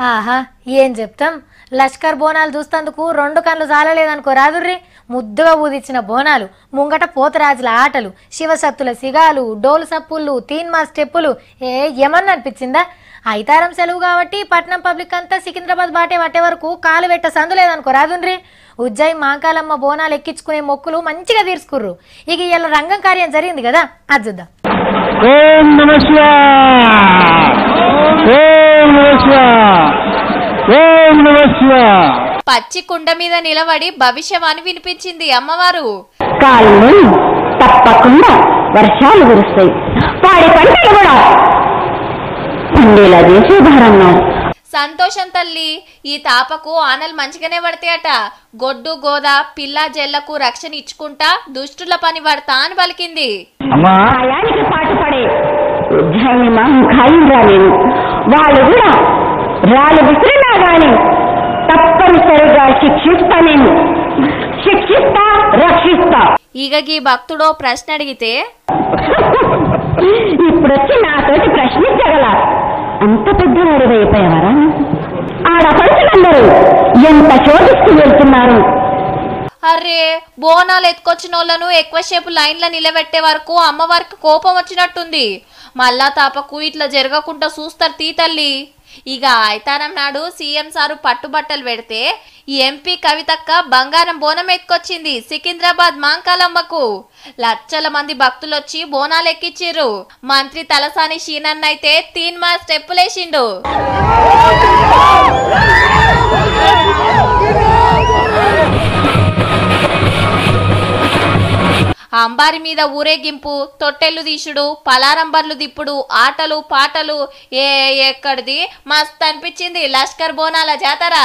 ఆహా ఏం చెప్తాం లష్కర్ బోనాలు చూస్తందుకు రెండు కళ్ళు చాలలేదనుకో రాదుర్రి ముద్దుగా ఊదిచ్చిన బోనాలు ముంగట పోతరాజుల ఆటలు శివశక్తుల సిగాలు డోలు సప్పుళ్ళు తీన్మా స్టెప్పులు ఏమన్నా అనిపించిందా ఐతారం సెలవు కాబట్టి పట్నం పబ్లిక్ అంతా సికింద్రాబాద్ బాటే పట్టే వరకు కాలు పెట్ట సందు లేదనుకో రాదుండ్రి ఉజ్జయి మాంకాలమ్మ బోనాలు ఎక్కించుకునే మొక్కులు మంచిగా తీర్చుకుర్రు ఇక ఇలా రంగం కార్యం జరిగింది కదా అది చూద్దాం. ఓం నమః శివాయ ఓం నమః శివాయ ఓం నమః శివాయ. పచ్చి కుండ మీద నిలబడి భవిష్యవాణి వినిపించింది అమ్మవారు. కాళ్ళు తప్పకుండా వర్షాలు కురుస్తాయి, పాడి పంటలు కూడా పండేలా చేసే భారన్నాం. సంతోషం తల్లి, ఈ తాపకు ఆనలు మంచిగానే పడతాయట. గొడ్డు గోద పిల్ల జల్లకు రక్షణ ఇచ్చుకుంటా దుష్టుల పని పడతా అని పలికింది. ఆయానికి పాటుపడే ఉజ్జయిని ఖాయం రాలేను, వాళ్ళు కూడా రాళ్ళు విసిరినా గాని తప్పనిసరిగా శిక్షిస్తా, నేను శిక్షిస్తా రక్షిస్తా. ఇక ఈ భక్తుడో ప్రశ్న అడిగితే ఇప్పుడొచ్చి నాతోటి ప్రశ్నించగల అంత పెద్దవాడు అయిపోయేవారా? ఆడపడుచులందరూ ఎంత శోధిస్తూ వెళ్తున్నారు. అరే బోనాలు ఎత్తుకొచ్చిన వాళ్ళను ఎక్కువసేపు లైన్లో నిలబెట్టే వరకు అమ్మవారికి కోపం వచ్చినట్టుంది. మళ్ళా తాపకు ఇట్లా జరగకుండా చూస్తారు తీ తల్లి. ఇక ఐతారం నాడు సీఎం సారు పట్టుబట్టలు పెడితే ఈ ఎంపీ కవితక్క బంగారం బోనం ఎత్తుకొచ్చింది సికింద్రాబాద్ మాంకాలమ్మకు. లక్షల మంది భక్తులు వచ్చి బోనాలు ఎక్కిచ్చిర్రు. మంత్రి తలసాని షీనన్న అయితే తీన్మా స్టెప్పులేసిండు. అంబారి మీద ఊరేగింపు, తొట్టెళ్ళు తీసుడు, పలారంబర్లు దిప్పుడు, ఆటలు పాటలు ఎక్కడిది మస్త్ అనిపించింది లష్కర్ బోనాల జాతర.